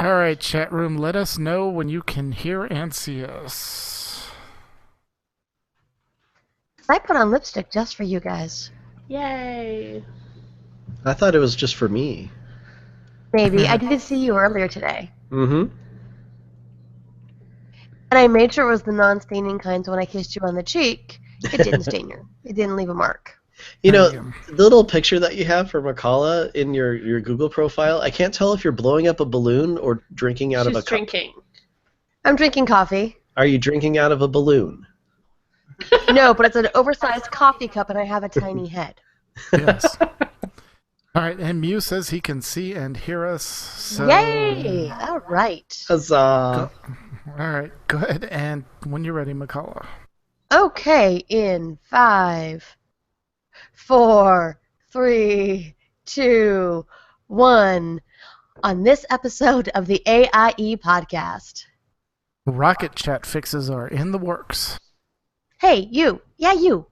All right, chat room, let us know when you can hear and see us. I put on lipstick just for you guys. Yay. I thought it was just for me. Maybe. I did see you earlier today. Mm-hmm. And I made sure it was the non-staining kind, so when I kissed you on the cheek, it didn't stain you. It didn't leave a mark. You know, the little picture that you have for Makala in your Google profile, I can't tell if you're blowing up a balloon or drinking out of a cup. She's drinking. I'm drinking coffee. Are you drinking out of a balloon? No, but it's an oversized coffee cup, and I have a tiny head. Yes. All right, and Mew says he can see and hear us. So... Yay! All right. Huzzah! All right, good. And when you're ready, McCullough. Okay, in 5, 4, 3, 2, 1. On this episode of the AIE Podcast. Rocket chat fixes are in the works. Hey, you. Yeah, you.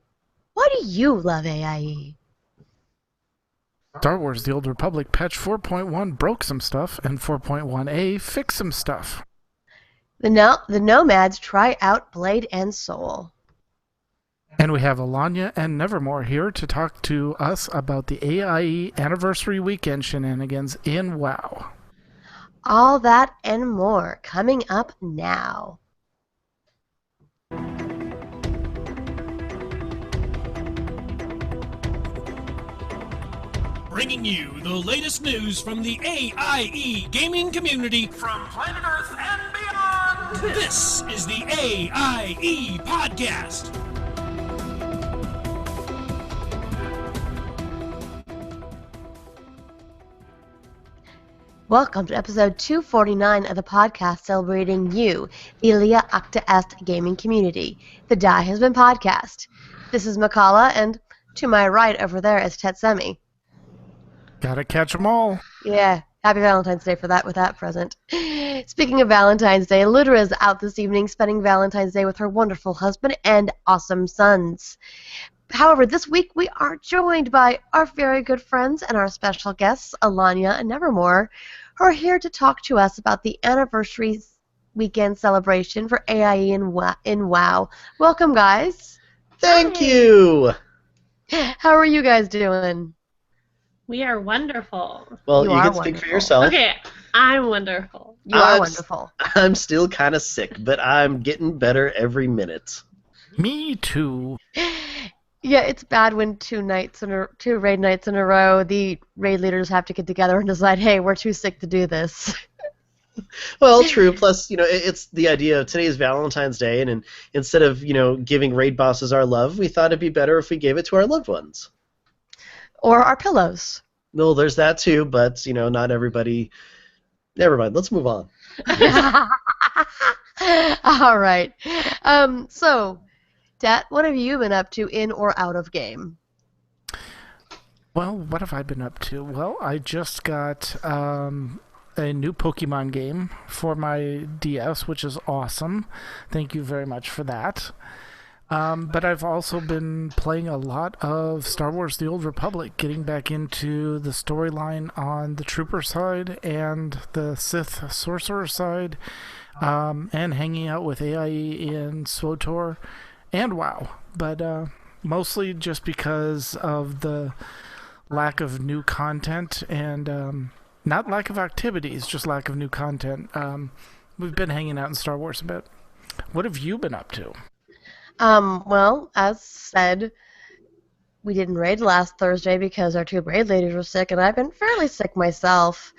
Why do you love AIE? Star Wars The Old Republic patch 4.1 broke some stuff, and 4.1a fixed some stuff. The Nomads try out Blade and Soul. And we have Alanya and Nevermore here to talk to us about the AIE Anniversary Weekend shenanigans in WoW. All that and more coming up now. Bringing you the latest news from the AIE gaming community from planet Earth and beyond. This is the AIE Podcast. Welcome to episode 249 of the podcast celebrating you, the Lia Acta Est gaming community, the Die Has Been podcast. This is Makala, and to my right over there is Tetsemi. Gotta catch 'em all. Yeah, happy Valentine's Day for that with that present. Speaking of Valentine's Day, Lidra is out this evening spending Valentine's Day with her wonderful husband and awesome sons. However, this week we are joined by our very good friends and our special guests, Alanya and Nevermore, who are here to talk to us about the anniversary weekend celebration for AIE in WoW. Welcome, guys. Thank you! How are you guys doing? We are wonderful. Well, You you are can speak wonderful. for yourself. Okay, I'm wonderful. You are I'm wonderful. I'm still kind of sick, but I'm getting better every minute. Me too. Yeah, it's bad when two raid nights in a row, the raid leaders have to get together and decide, hey, we're too sick to do this. Well, true. Plus, it's the idea of today's Valentine's Day, and instead of, giving raid bosses our love, we thought it'd be better if we gave it to our loved ones. Or our pillows. No, there's that too, but, not everybody... Never mind. Let's move on. All right. So, Dat, what have you been up to in or out of game? Well, what have I been up to? Well, I just got a new Pokemon game for my DS, which is awesome. Thank you very much for that. But I've also been playing a lot of Star Wars The Old Republic, getting back into the storyline on the Trooper side and the Sith Sorcerer side, and hanging out with AIE in SWTOR and WoW. But mostly just because of the lack of new content and not lack of activities, just lack of new content. We've been hanging out in Star Wars a bit. What have you been up to? Well, as said, we didn't raid last Thursday because our two raid ladies were sick, and I've been fairly sick myself.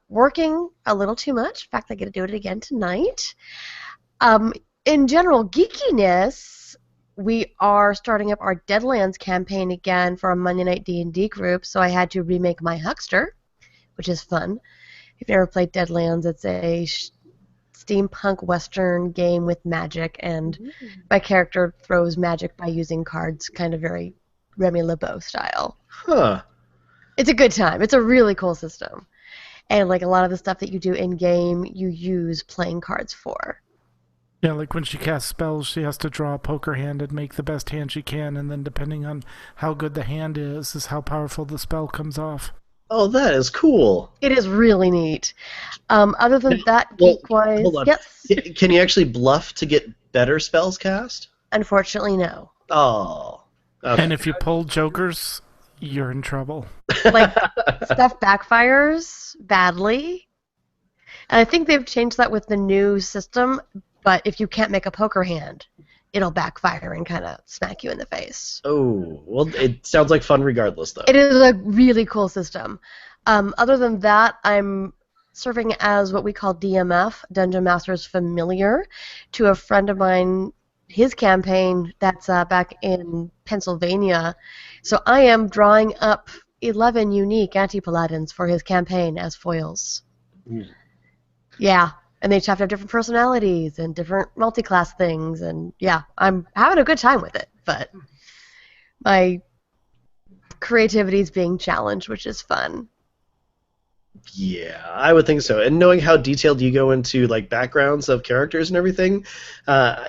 Working a little too much. In fact, I get to do it again tonight. In general geekiness, we are starting up our Deadlands campaign again for a Monday Night D&D group, so I had to remake my Huckster, which is fun. If you've never played Deadlands, it's a steampunk western game with magic, and my character throws magic by using cards, kind of very Remy LeBeau style. Huh. It's a good time. It's a really cool system. And like a lot of the stuff that you do in-game, you use playing cards for. Yeah, like when she casts spells, she has to draw a poker hand and make the best hand she can, and then depending on how good the hand is how powerful the spell comes off. Oh, that is cool. It is really neat. Other than that, Well, geek-wise, hold on. yes. Can you actually bluff to get better spells cast? Unfortunately, no. Oh. Okay. And if you pull jokers, you're in trouble. Like, stuff backfires badly. And I think they've changed that with the new system, but if you can't make a poker hand, it'll backfire and kind of smack you in the face. Oh, well, it sounds like fun regardless, though. It is a really cool system. Other than that, I'm serving as what we call DMF, Dungeon Master's Familiar, to a friend of mine, his campaign that's back in Pennsylvania. So I am drawing up 11 unique anti-paladins for his campaign as foils. Ooh. Yeah, and they each have to have different personalities and different multi-class things, and yeah, I'm having a good time with it, but my creativity is being challenged, which is fun. Yeah, I would think so. And knowing how detailed you go into like backgrounds of characters and everything,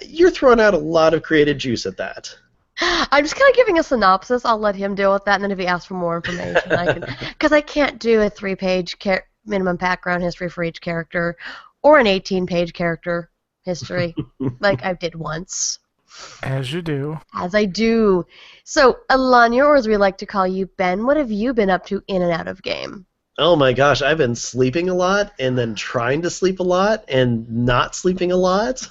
you're throwing out a lot of creative juice at that. I'm just kind of giving a synopsis. I'll let him deal with that, and then if he asks for more information, I can, because I can't do a 3-page minimum background history for each character, or an 18-page character history, like I did once. As you do. As I do. So, Alanya, or as we like to call you, Ben, what have you been up to in and out of game? Oh my gosh, I've been sleeping a lot, and then trying to sleep a lot, and not sleeping a lot.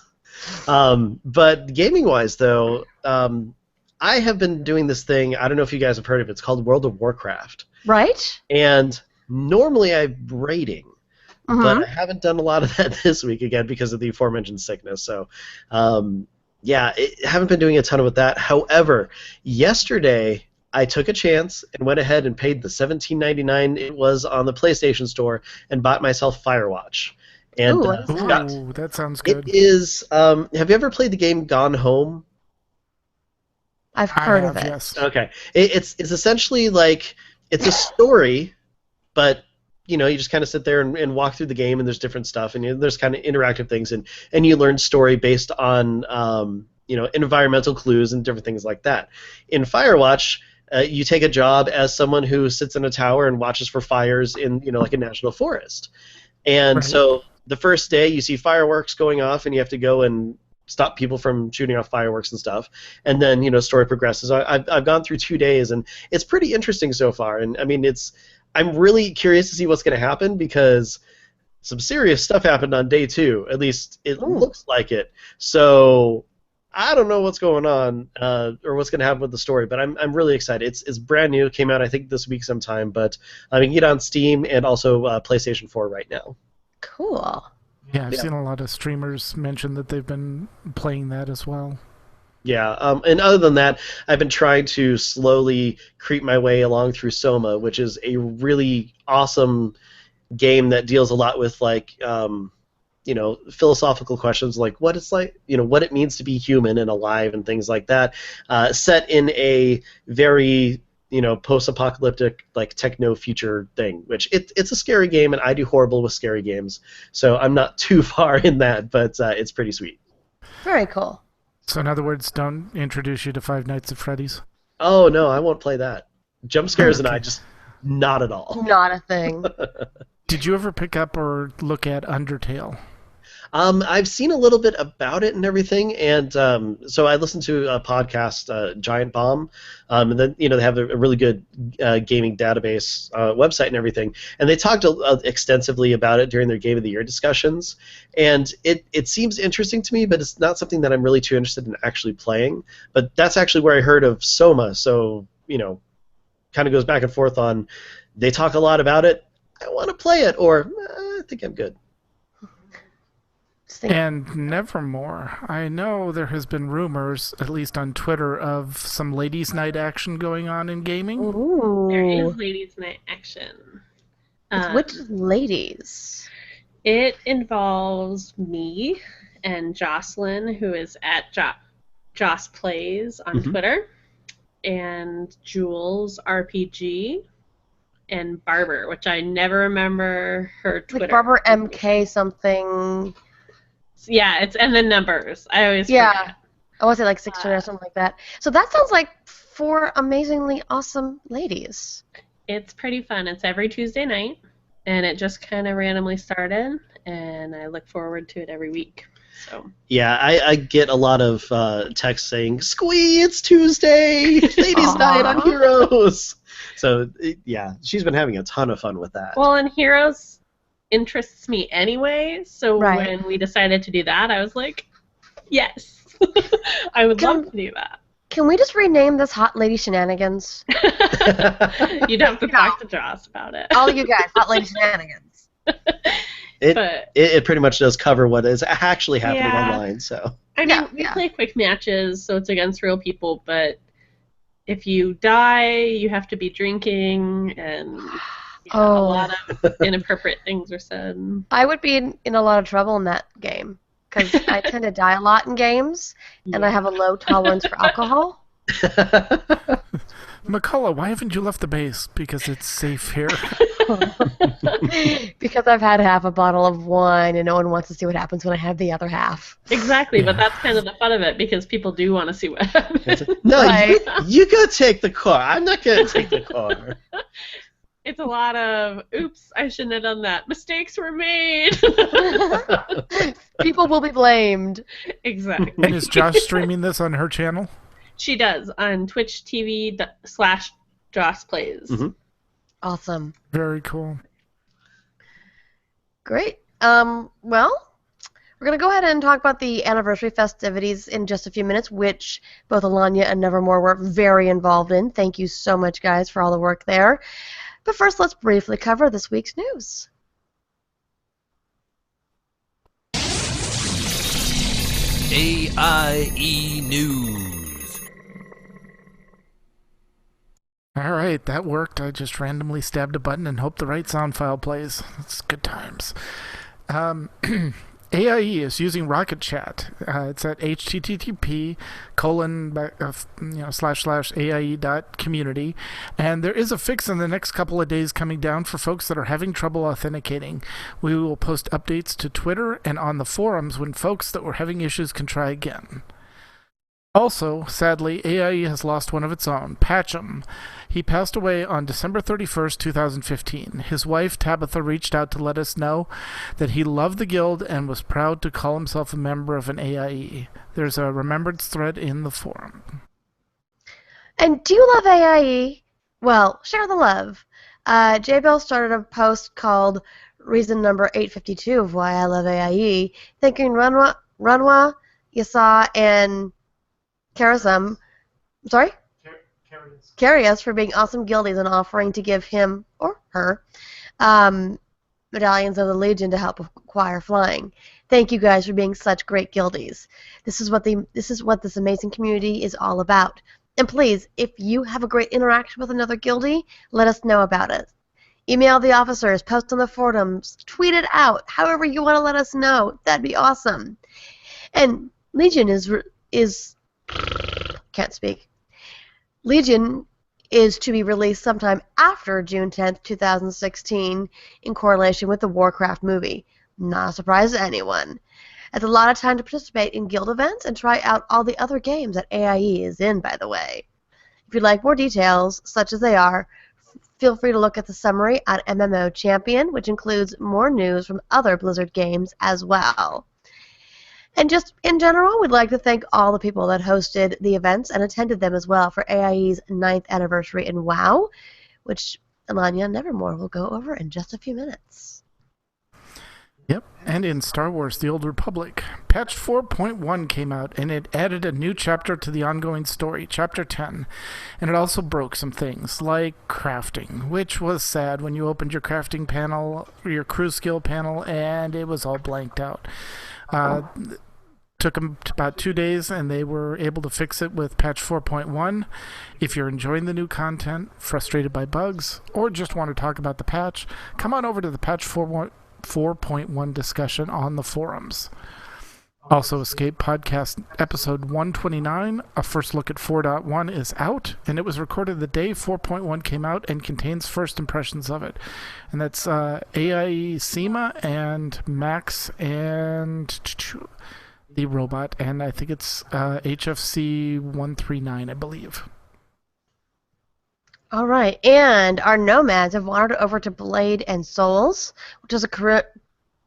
But gaming-wise, though, I have been doing this thing, I don't know if you guys have heard of it, it's called World of Warcraft. Right? And normally I'm raiding, Mm-hmm. but I haven't done a lot of that this week, again, because of the aforementioned sickness. So, yeah, I haven't been doing a ton with that. However, yesterday I took a chance and went ahead and paid the $17.99 it was on the PlayStation Store and bought myself Firewatch. And Ooh, what is that? Ooh, that sounds good. it is. Have you ever played the game Gone Home? I've I heard have, of it. yes. Okay, it's essentially like it's a story, but you know you just kind of sit there and walk through the game, and there's different stuff, and there's kind of interactive things, and you learn story based on environmental clues and different things like that. In Firewatch, you take a job as someone who sits in a tower and watches for fires in like a national forest, and Right. so the first day you see fireworks going off, and you have to go and stop people from shooting off fireworks and stuff, and then story progresses. I've gone through 2 days, and it's pretty interesting so far. And I mean, I'm really curious to see what's going to happen because some serious stuff happened on day 2. At least it Ooh. looks like it. So I don't know what's going on or what's going to happen with the story, but I'm really excited. It's brand new. It came out I think this week sometime, but you can get it on Steam and also PlayStation 4 right now. Cool. Yeah, I've Yeah. seen a lot of streamers mention that they've been playing that as well. Yeah, and other than that, I've been trying to slowly creep my way along through Soma, which is a really awesome game that deals a lot with philosophical questions like what it's like, what it means to be human and alive and things like that, set in a very post-apocalyptic like techno future thing, which it's a scary game, and I do horrible with scary games, so I'm not too far in that, but it's pretty sweet. Very cool. So in other words, don't introduce you to Five Nights at Freddy's. Oh no, I won't play that. Jump scares and I Okay. just not at all. Not a thing. Did you ever pick up or look at Undertale? I've seen a little bit about it and everything, and so I listened to a podcast, Giant Bomb, and then they have a really good gaming database website and everything, and they talked extensively about it during their Game of the Year discussions, and it seems interesting to me, but it's not something that I'm really too interested in actually playing. But that's actually where I heard of Soma, so kind of goes back and forth on. They talk a lot about it. I want to play it, or I think I'm good. And Nevermore. I know there has been rumors, at least on Twitter, of some ladies' night action going on in gaming. Ooh. There is ladies' night action. Which ladies? It involves me and Jocelyn, who is at Joss Plays on Mhm. Twitter, and Jules RPG, and Barber, which I never remember her Twitter. Like Barbara MK something. Yeah, it's and the numbers. I always Yeah. forget. I want to say like 16 or something like that. So that sounds like 4 amazingly awesome ladies. It's pretty fun. It's every Tuesday night, and it just kind of randomly started, and I look forward to it every week. So Yeah, I get a lot of texts saying, "Squee, it's Tuesday, ladies' night on Heroes." So yeah, she's been having a ton of fun with that. well, and Heroes interests me anyway, so Right. when we decided to do that, I was like, yes, I would love to do that. Can we just rename this Hot Lady Shenanigans? You'd have to talk to Joss about it. All you guys, Hot Lady Shenanigans. It pretty much does cover what is actually happening Yeah. online. So I mean, we play quick matches, so it's against real people, but if you die, you have to be drinking, and a lot of inappropriate things are said. I would be in a lot of trouble in that game because I tend to die a lot in games, and I have a low tolerance for alcohol. McCullough, why haven't you left the base? Because it's safe here. Because I've had half a bottle of wine, and no one wants to see what happens when I have the other half. Exactly, but that's kind of the fun of it, because people do want to see what happens. no, Right. you go take the car. I'm not gonna take the car. It's a lot of, oops, I shouldn't have done that. Mistakes were made. People will be blamed. Exactly. And is Josh streaming this on her channel? She does, on Twitch TV/Joss Plays. Mm-hmm. Awesome. Very cool. Great. Well, we're going to go ahead and talk about the anniversary festivities in just a few minutes, which both Alanya and Nevermore were very involved in. Thank you so much, guys, for all the work there. But first, let's briefly cover this week's news. AIE News. All right, that worked. I just randomly stabbed a button and hoped the right sound file plays. It's good times. AIE is using Rocket Chat. It's at http://AIE.community, and there is a fix in the next couple of days coming down for folks that are having trouble authenticating. We will post updates to Twitter and on the forums when folks that were having issues can try again. Also, sadly, AIE has lost one of its own, Patcham. He passed away on December 31st, 2015. His wife, Tabitha, reached out to let us know that he loved the guild and was proud to call himself a member of an AIE. There's a remembrance thread in the forum. And do you love AIE? Well, share the love. J-Bell started a post called Reason Number 852 of Why I Love AIE, thanking Ranwa, Yasa, and Carius for being awesome guildies and offering to give him or her medallions of the Legion to help acquire flying. Thank you guys for being such great guildies. This is what this amazing community is all about. And please, if you have a great interaction with another guildie, let us know about it. Email the officers, post on the forums, tweet it out, however you want to let us know. That'd be awesome. And Legion can't speak. Legion is to be released sometime after June 10th, 2016, in correlation with the Warcraft movie. Not a surprise to anyone. It's a lot of time to participate in guild events and try out all the other games that AIE is in, by the way. If you'd like more details, such as they are, feel free to look at the summary on MMO Champion, which includes more news from other Blizzard games as well. And just in general, we'd like to thank all the people that hosted the events and attended them as well for AIE's 9th anniversary in WoW, which Alanya Nevermore will go over in just a few minutes. Yep, and in Star Wars The Old Republic, patch 4.1 came out, and it added a new chapter to the ongoing story, Chapter 10, and it also broke some things, like crafting, which was sad when you opened your crafting panel, your crew skill panel, and it was all blanked out. Took them about 2 days, and they were able to fix it with patch 4.1. If you're enjoying the new content, frustrated by bugs, or just want to talk about the patch, come on over to the patch 4.1 discussion on the forums. Also, Escape Podcast episode 129, A First Look at 4.1, is out, and it was recorded the day 4.1 came out and contains first impressions of it. And that's AIE Seema and Max and the robot, and I think it's HFC 139, I believe. All right, and our nomads have wandered over to Blade and Souls, which is a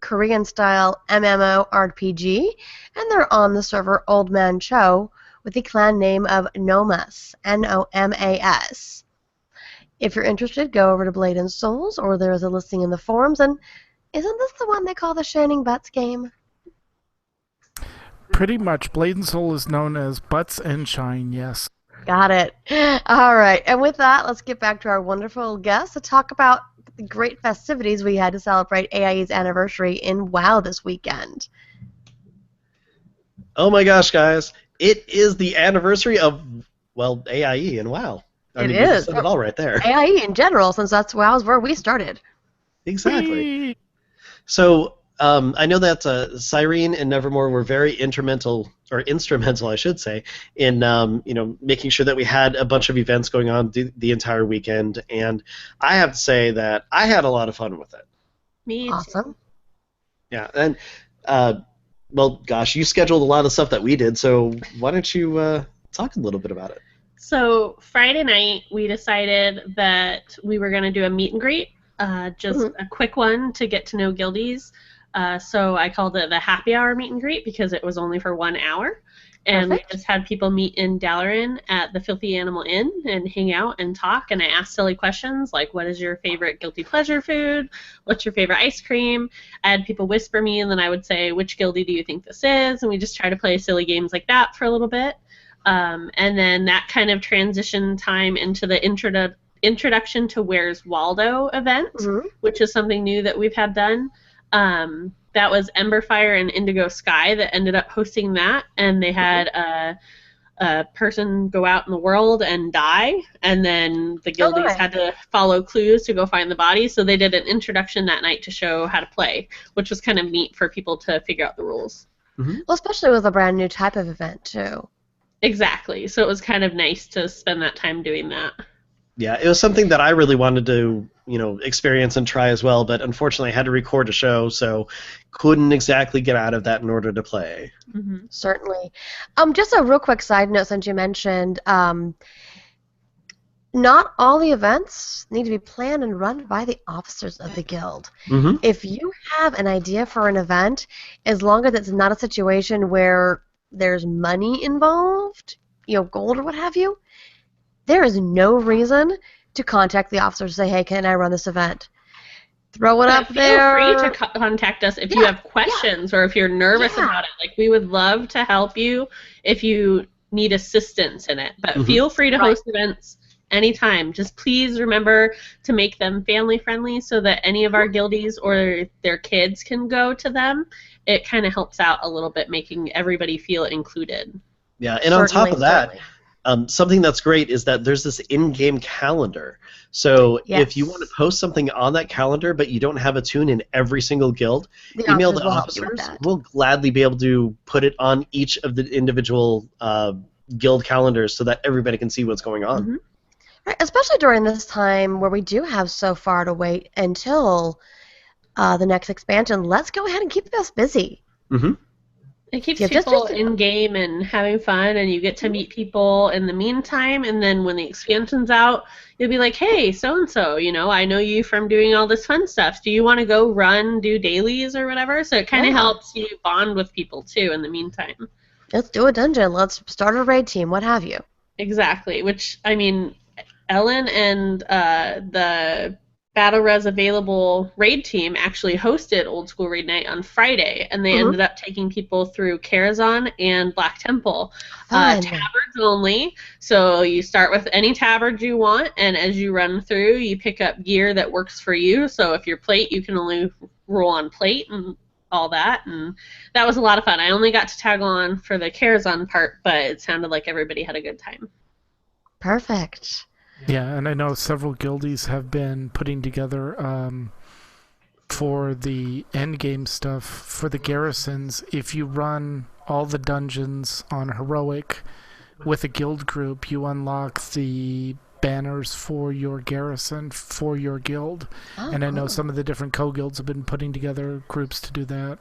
Korean-style MMORPG, and they're on the server Old Man Cho with the clan name of Nomas, Nomas. If you're interested, go over to Blade and Souls, or there's a listing in the forums. And isn't this the one they call the Shining Butts game? Pretty much. Blade and Soul is known as Butts and Shine, yes. Got it. All right, and with that, let's get back to our wonderful guests to talk about the great festivities we had to celebrate AIE's anniversary in WoW this weekend. Oh my gosh, guys. It is the anniversary of, well, AIE and WoW. It You is. said it all right there. AIE in general, since that's WoW's where we started. Exactly. Whee! So I know that Cyrene and Nevermore were very instrumental, I should say, in making sure that we had a bunch of events going on the entire weekend. And I have to say that I had a lot of fun with it. Me too. Awesome. Yeah, and well, gosh, you scheduled a lot of stuff that we did, so why don't you talk a little bit about it? So Friday night, we decided that we were going to do a meet and greet, just a quick one to get to know guildies. So I called it the happy hour meet and greet because it was only for 1 hour. And Perfect. we just had people meet in Dalaran at the Filthy Animal Inn and hang out and talk. And I asked silly questions like, what is your favorite guilty pleasure food? What's your favorite ice cream? I had people whisper me, and then I would say, which guildie do you think this is? And we just try to play silly games like that for a little bit. And then that kind of transitioned time into the introduction to Where's Waldo event, which is something new that we've had done. That was Emberfire and Indigo Sky that ended up hosting that, and they had a person go out in the world and die, and then the guildies had to follow clues to go find the body, so they did an introduction that night to show how to play, which was kind of neat for people to figure out the rules. Well, especially with a brand new type of event, too. Exactly, so it was kind of nice to spend that time doing that. Yeah, it was something that I really wanted to, experience and try as well, but unfortunately I had to record a show, so couldn't exactly get out of that in order to play. Certainly. Just a real quick side note, since you mentioned, not all the events need to be planned and run by the officers of the guild. If you have an idea for an event, as long as it's not a situation where there's money involved, gold or what have you, there is no reason to contact the officers and say, hey, can I run this event? Throw it up there. Feel free to contact us if you have questions or if you're nervous about it. Like, we would love to help you if you need assistance in it. But feel free to host events anytime. Just please remember to make them family friendly so that any of our guildies or their kids can go to them. It kind of helps out a little bit, making everybody feel included. Yeah, and on top of that, something that's great is that there's this in-game calendar. So if you want to post something on that calendar but you don't have a tune in every single guild, email the officers. We'll gladly be able to put it on each of the individual guild calendars so that everybody can see what's going on. Right, especially during this time where we do have so far to wait until the next expansion. Let's go ahead and keep us busy. It keeps people in game and having fun, and you get to meet people in the meantime, and then when the expansion's out, you'll be like, hey, so-and-so, I know you from doing all this fun stuff. Do you want to go do dailies or whatever? So it kind of helps you bond with people, too, in the meantime. Let's do a dungeon. Let's start a raid team, what have you. Exactly, which, Ellen and the Battle Res Available raid team actually hosted Old School Raid Night on Friday, and they ended up taking people through Karazhan and Black Temple. Tabards only, so you start with any tabard you want, and as you run through, you pick up gear that works for you. So if you're plate, you can only roll on plate and all that, and that was a lot of fun. I only got to tag on for the Karazhan part, but it sounded like everybody had a good time. Perfect. Yeah, and I know several guildies have been putting together for the endgame stuff for the garrisons. If you run all the dungeons on Heroic with a guild group, you unlock the banners for your garrison, for your guild. And I know some of the different co-guilds have been putting together groups to do that.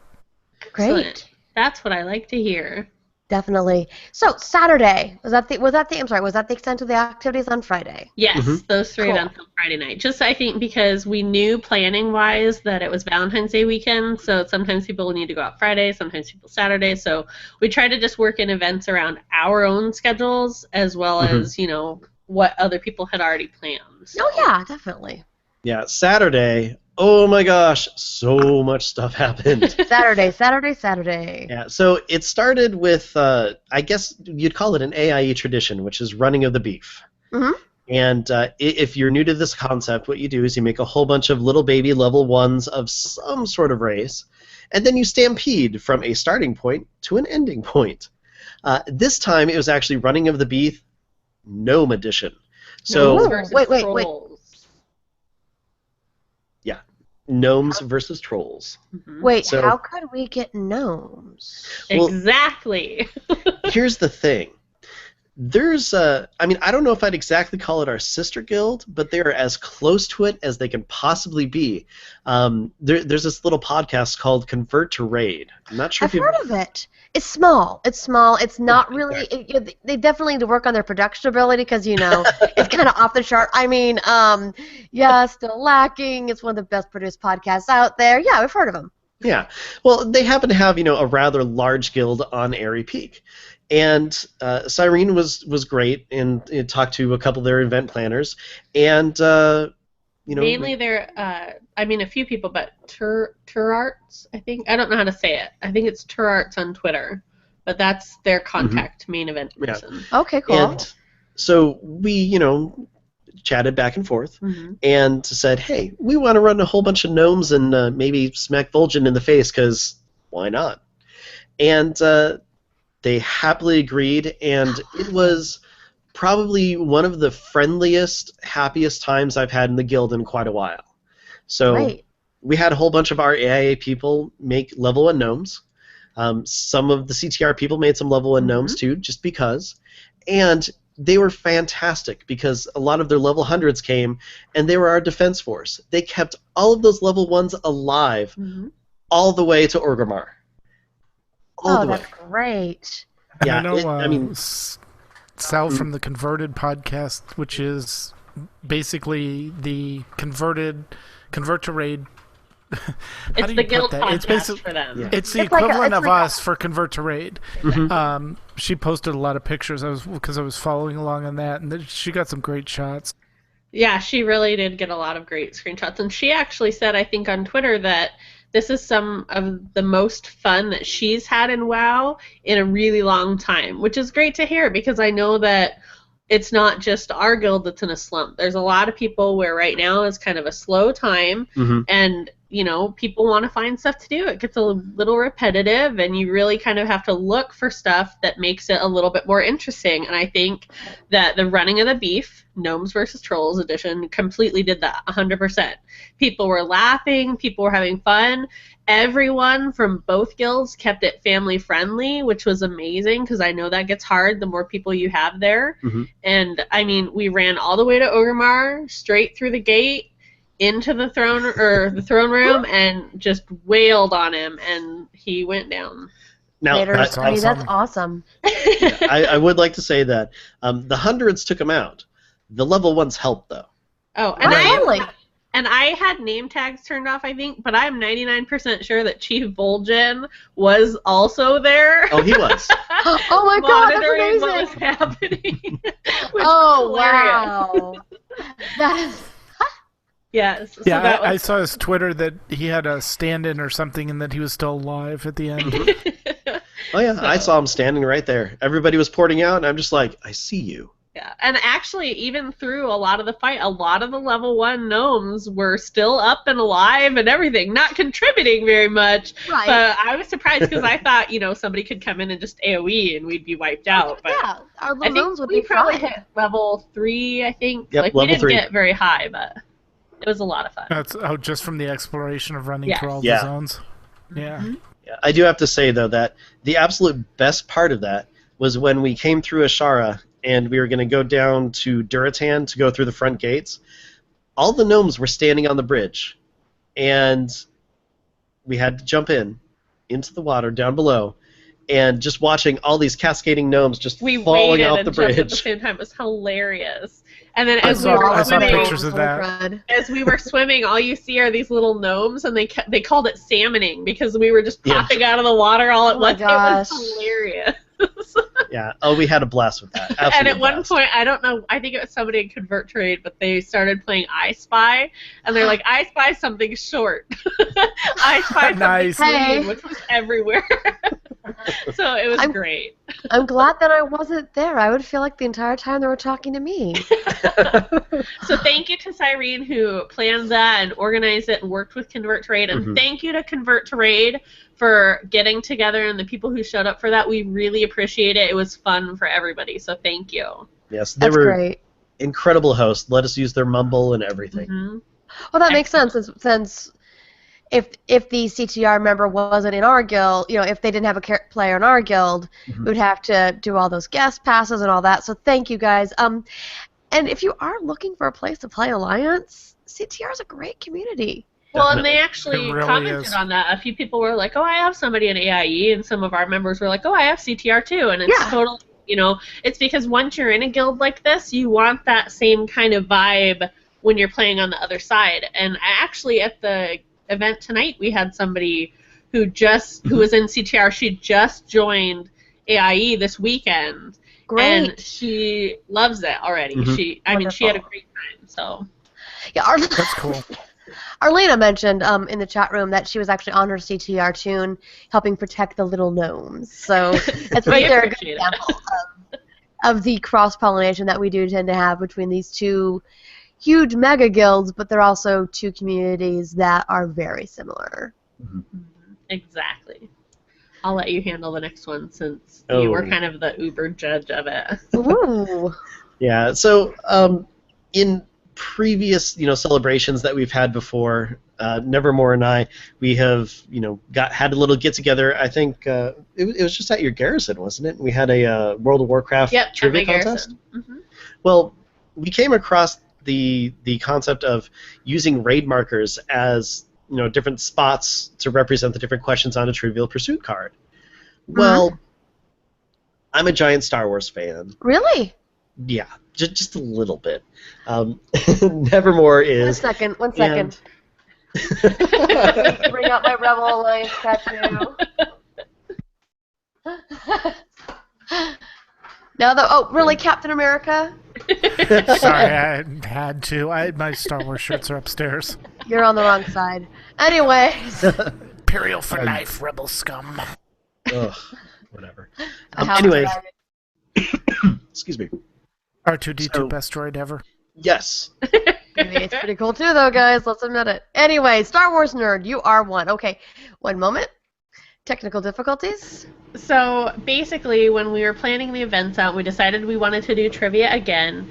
Great. Excellent. That's what I like to hear. Definitely. So Saturday was that the extent of the activities on Friday? Yes, those 3 Cool. events on Friday night. Just I think because we knew planning wise that it was Valentine's Day weekend, so sometimes people need to go out Friday, sometimes people Saturday. So we tried to just work in events around our own schedules as well as, you know, what other people had already planned. So. Oh yeah, definitely. Yeah, Saturday. Oh my gosh, so much stuff happened. Saturday. Yeah, so it started with, I guess you'd call it an AIE tradition, which is running of the beef. Mm-hmm. And if you're new to this concept, what you do is you make a whole bunch of little baby level 1s of some sort of race, and then you stampede from a starting point to an ending point. This time it was actually running of the beef Gnome Edition. So wait. Gnomes versus trolls. Wait, So- how could we get gnomes? Well- Exactly. Here's the thing. There's I don't know if I'd exactly call it our sister guild, but they're as close to it as they can possibly be. There's this little podcast called Convert to Raid. I'm not sure I've heard of it. It's small. It's not really. They definitely need to work on their production ability because it's kind of off the chart. I mean, still lacking. It's one of the best produced podcasts out there. Yeah, we've heard of them. Yeah. Well, they happen to have a rather large guild on Airy Peak. And Cyrene was great and talked to a couple of their event planners. And, mainly they're, a few people, but Turarts, I think. I don't know how to say it. I think it's Turarts on Twitter. But that's their contact main event person. Okay, cool. And so we, chatted back and forth and said, hey, we want to run a whole bunch of gnomes and maybe smack Vol'jin in the face because why not? And they happily agreed, and it was probably one of the friendliest, happiest times I've had in the guild in quite a while. So we had a whole bunch of our AIA people make level 1 gnomes. Some of the CTR people made some level 1 gnomes too, just because. And they were fantastic because a lot of their level 100s came, and they were our defense force. They kept all of those level 1s alive all the way to Orgrimmar. That's great. Yeah, I know. Sal from the Converted podcast, which is basically the Convert to Raid. It's the guild podcast for them. Yeah. It's the equivalent of us for Convert to Raid. She posted a lot of pictures because I was following along on that, and she got some great shots. Yeah, she really did get a lot of great screenshots, and she actually said, I think on Twitter, that this is some of the most fun that she's had in WoW in a really long time, which is great to hear because I know that it's not just our guild that's in a slump. There's a lot of people where right now is kind of a slow time, and people want to find stuff to do. It gets a little repetitive, and you really kind of have to look for stuff that makes it a little bit more interesting. And I think that the running of the beef, Gnomes versus Trolls edition, completely did that 100%. People were laughing, people were having fun. Everyone from both guilds kept it family friendly, which was amazing because I know that gets hard the more people you have there. And we ran all the way to Orgrimmar, straight through the gate, into the throne room, and just wailed on him, and he went down. Now, that's awesome. I would like to say that the hundreds took him out. The level 1s helped, though. Oh, and I had name tags turned off, I think, but I'm 99% sure that Chief Vol'jin was also there. Oh, he was. Oh my God, that's monitoring amazing. what was happening. Wow. That is... Yes. Yeah, I saw his Twitter that he had a stand-in or something and that he was still alive at the end. Oh, yeah, I saw him standing right there. Everybody was porting out, and I'm just like, I see you. Yeah, and actually, even through a lot of the fight, a lot of the level 1 gnomes were still up and alive and everything, not contributing very much. Right. But I was surprised because I thought, somebody could come in and just AoE and we'd be wiped out. But yeah, our little I think gnomes would we be probably fine. hit level 3, I think. Yep, we didn't 3. get very high, but it was a lot of fun. That's just from the exploration of running through all the zones. Yeah. Yeah. I do have to say, though, that the absolute best part of that was when we came through Ashara and we were going to go down to Duratan to go through the front gates. All the gnomes were standing on the bridge, and we had to jump into the water down below, and just watching all these cascading gnomes just falling off the bridge. At the same time. It was hilarious. And then I saw pictures of that. As we were swimming, all you see are these little gnomes, and they called it salmoning because we were just popping out of the water all at once. Gosh. It was hilarious. Yeah. Oh, we had a blast with that. Absolutely and at one point, I don't know, I think it was somebody in Convert Trade, but they started playing I Spy, and they're like, I spy something short. I spy something green, which was everywhere. So it was great. I'm glad that I wasn't there. I would feel like the entire time they were talking to me. So thank you to Cyrene who planned that and organized it and worked with Convert Trade, and thank you to Convert Trade for getting together and the people who showed up for that. We really appreciate it. It was fun for everybody, so thank you. Yes, they were great. Incredible hosts. Let us use their mumble and everything. Well, that makes sense since if the CTR member wasn't in our guild, if they didn't have a player in our guild, we would have to do all those guest passes and all that. So thank you guys. And if you are looking for a place to play Alliance, CTR is a great community. Well, and they actually commented on that. A few people were like, oh, I have somebody in AIE, and some of our members were like, oh, I have CTR too. And it's totally, it's because once you're in a guild like this, you want that same kind of vibe when you're playing on the other side. And actually at the event tonight, we had somebody who was in CTR. She just joined AIE this weekend. Great. And she loves it already. She had a great time. So yeah, that's cool. Arlena mentioned in the chat room that she was actually on her CTR tune helping protect the little gnomes. So that's right there a good example of the cross-pollination that we do tend to have between these two huge mega guilds, but they're also two communities that are very similar. Exactly. I'll let you handle the next one since you were kind of the uber judge of it. Ooh. Yeah, so in previous celebrations that we've had before, Nevermore and I, we have had a little get together. I think it was just at your garrison, wasn't it? We had a World of Warcraft trivia contest. Well, we came across the concept of using raid markers as different spots to represent the different questions on a Trivial Pursuit card. Well, I'm a giant Star Wars fan. Really? Yeah, just a little bit. Nevermore is. One second. Bring out my Rebel Alliance tattoo. Really, Captain America? Sorry, I had to. My Star Wars shirts are upstairs. You're on the wrong side. Anyway. Imperial for life, rebel scum. Ugh, whatever. Anyway. Excuse me. R2-D2 best droid ever. Yes. It's pretty cool too, though, guys. Let's admit it. Anyway, Star Wars nerd, you are one. Okay, one moment. Technical difficulties? So basically, when we were planning the events out, we decided we wanted to do trivia again.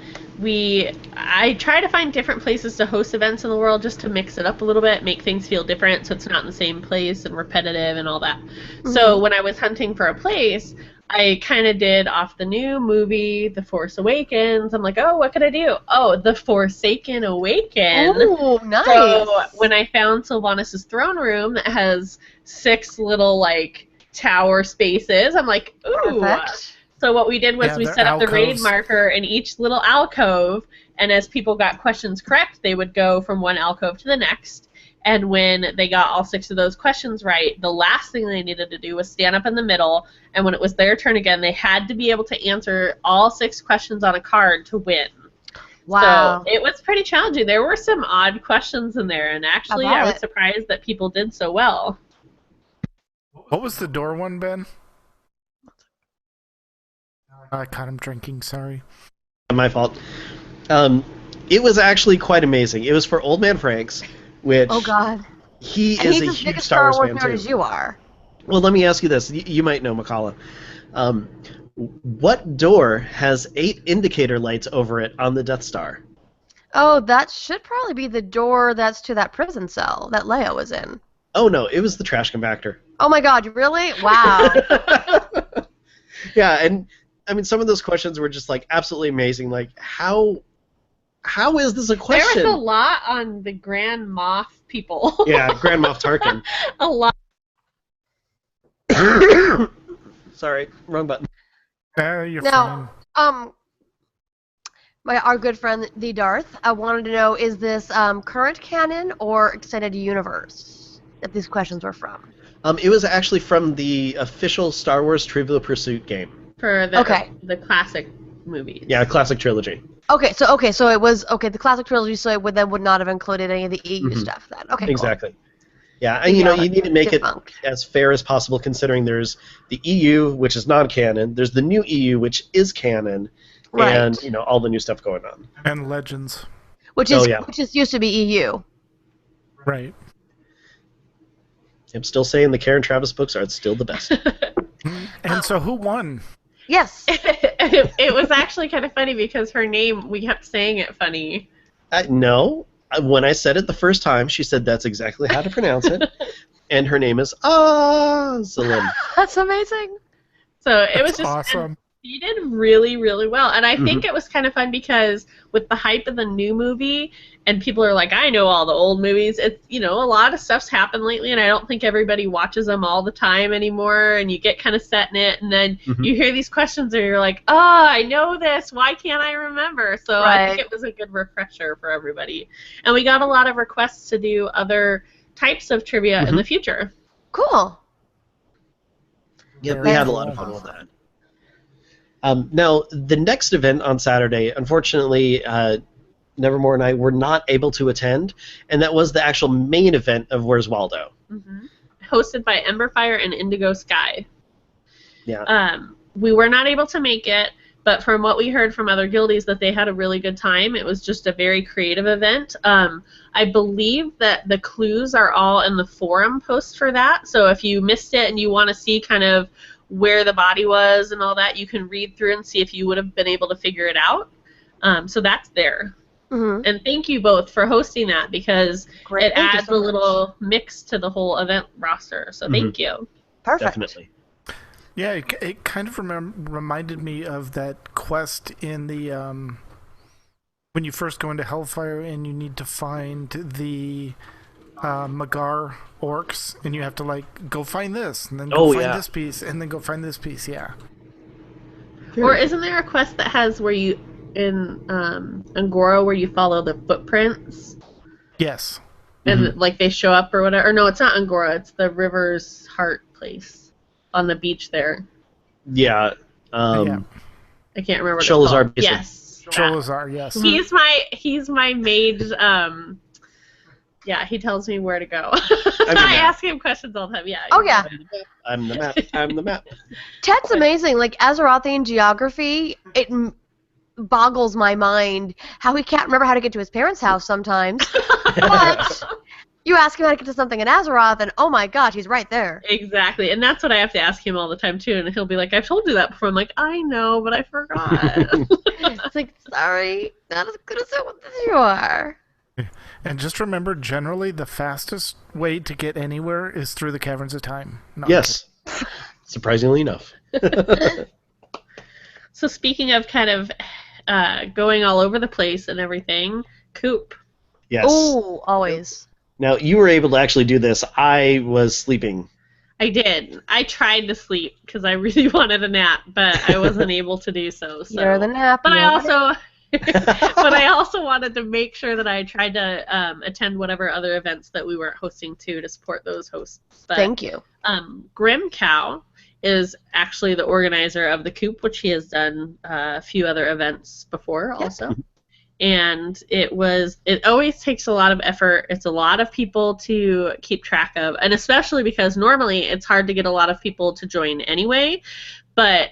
I try to find different places to host events in the world just to mix it up a little bit, make things feel different so it's not in the same place and repetitive and all that. So when I was hunting for a place, I kind of did off the new movie, The Force Awakens. I'm like, oh, what could I do? Oh, The Forsaken Awaken. Oh, nice. So when I found Sylvanas' throne room that has 6 little, tower spaces, I'm like, ooh. Perfect. So what we did was we set up the raid marker in each little alcove, and as people got questions correct, they would go from one alcove to the next. And when they got all 6 of those questions right, the last thing they needed to do was stand up in the middle, and when it was their turn again, they had to be able to answer all 6 questions on a card to win. Wow. So it was pretty challenging. There were some odd questions in there, and actually I was surprised that people did so well. What was the door one, Ben? I caught him drinking, sorry. My fault. It was actually quite amazing. It was for Old Man Frank's, which he is a huge Star Wars fan too. As you are. Well, let me ask you this. You might know, McCullough. What door has 8 indicator lights over it on the Death Star? Oh, that should probably be the door that's to that prison cell that Leia was in. Oh, no. It was the trash compactor. Oh, my God. Really? Wow. Yeah, and I mean, some of those questions were just absolutely amazing. How is this a question? There was a lot on the Grand Moff people. Yeah, Grand Moff Tarkin. A lot. Sorry, wrong button. You're Now, fine. our good friend the Darth, I wanted to know: is this current canon or extended universe that these questions were from? It was actually from the official Star Wars Trivial Pursuit game. For the classic movies. Yeah, classic trilogy. Okay, so it was the classic trilogy. So it would not have included any of the EU stuff then. Okay, exactly. Cool. Yeah, and you need to make it as fair as possible, considering there's the EU, which is non-canon. There's the new EU, which is canon, right. And all the new stuff going on. And Legends. Which is used to be EU. Right. I'm still saying the Karen Travis books are still the best. And so who won? Yes. It was actually kind of funny because her name, we kept saying it funny. No. When I said it the first time, she said that's exactly how to pronounce it. And her name is Azalin. That's amazing. So it was just awesome. She did really, really well. And I think it was kind of fun because with the hype of the new movie, and people are like, I know all the old movies, it's, a lot of stuff's happened lately, and I don't think everybody watches them all the time anymore, and you get kind of set in it, and then you hear these questions, and you're like, I know this, why can't I remember? So I think it was a good refresher for everybody. And we got a lot of requests to do other types of trivia in the future. Cool. Yeah, we had a lot of fun with that. Now, the next event on Saturday, unfortunately, Nevermore and I were not able to attend, and that was the actual main event of Where's Waldo? Hosted by Emberfire and Indigo Sky. Yeah. We were not able to make it, but from what we heard from other guildies that they had a really good time. It was just a very creative event. I believe that the clues are all in the forum post for that, so if you missed it and you want to see kind of where the body was and all that, you can read through and see if you would have been able to figure it out. So that's there. And thank you both for hosting that because it adds a little mix to the whole event roster. So thank you. Perfect. Definitely. Yeah, it kind of reminded me of that quest in the when you first go into Hellfire and you need to find the Magar orcs, and you have to go find this, and then go find this piece, and then go find this piece. Yeah. Or isn't there a quest that has where you in Angora where you follow the footprints? Yes. And they show up or whatever. Or no, it's not Angora. It's the River's Heart place on the beach there. Yeah. Yeah. I can't remember. What Sholazar. Yes. Sholazar. Yes. He's my mage. Yeah, he tells me where to go. I ask him questions all the time. Yeah. Oh yeah. I'm the map. I'm the map. Ted's amazing. Azerothian geography, it boggles my mind how he can't remember how to get to his parents' house sometimes. But you ask him how to get to something in Azeroth, and oh my gosh, he's right there. Exactly, and that's what I have to ask him all the time too. And he'll be like, "I've told you that before." I'm like, "I know, but I forgot." It's like, sorry, not as good as you are. And just remember, generally, the fastest way to get anywhere is through the Caverns of Time. Yes. Surprisingly enough. So speaking of kind of going all over the place and everything, Coop. Yes. Oh, always. Now, you were able to actually do this. I was sleeping. I did. I tried to sleep because I really wanted a nap, but I wasn't able to do so. You're the nap. But I also wanted to make sure that I tried to attend whatever other events that we were hosting to support those hosts. But, thank you. Grim Cow is actually the organizer of the Coop, which he has done a few other events before also. And it always takes a lot of effort. It's a lot of people to keep track of, and especially because normally it's hard to get a lot of people to join anyway, but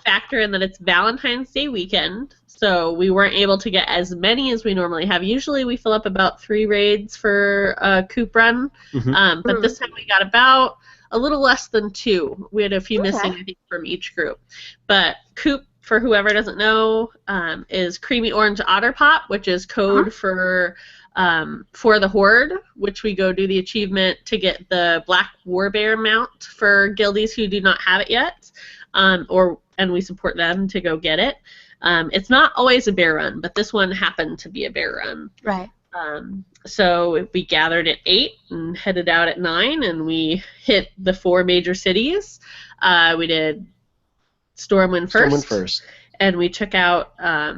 factor in that it's Valentine's Day weekend, so we weren't able to get as many as we normally have. Usually we fill up about 3 raids for a Coop run, but this time we got about a little less than 2. We had a few missing, I think, from each group. But Coop, for whoever doesn't know, is Creamy Orange Otter Pop, which is code for the Horde, which we go do the achievement to get the Black Warbear mount for guildies who do not have it yet, and we support them to go get it. It's not always a bear run, but this one happened to be a bear run. Right. So we gathered at 8 and headed out at 9, and we hit the 4 major cities. We did Stormwind first. Stormwind first. And we took out, I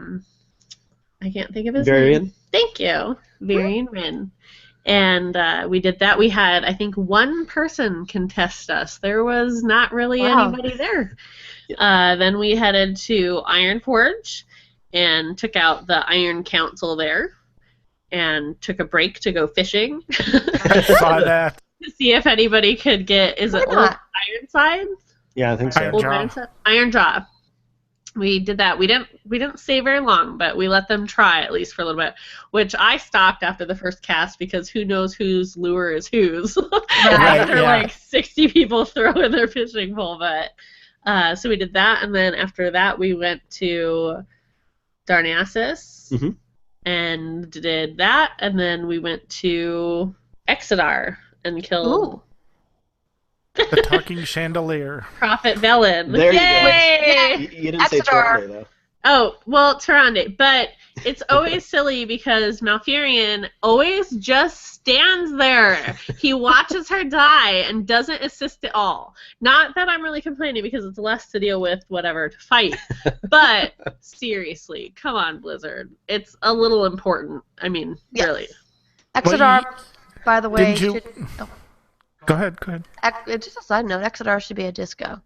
can't think of his Varian. name. Thank you. Varian Rin. And we did that. We had, I think, one person contest us. There was not really anybody there. Then we headed to Ironforge and took out the Iron Council there and took a break to go fishing. I saw that. To see if anybody could get, is it Old Ironside? Yeah, I think so. Ironjaw. We did that. We didn't stay very long, but we let them try at least for a little bit, which I stopped after the first cast because who knows whose lure is whose. After like 60 people throw in their fishing pole, but so we did that, and then after that we went to Darnassus and did that, and then we went to Exodar and killed the talking chandelier. Prophet Velen. There Yay! you go. You didn't say Tyrande, though. Oh, well, Tyrande. But it's always silly because Malfurion always just stands there. He watches her die and doesn't assist at all. Not that I'm really complaining because it's less to deal with, whatever, to fight. But seriously, come on, Blizzard. It's a little important. I mean, really. Exodar, by the way, Go ahead. Just a side note, Exodar should be a disco.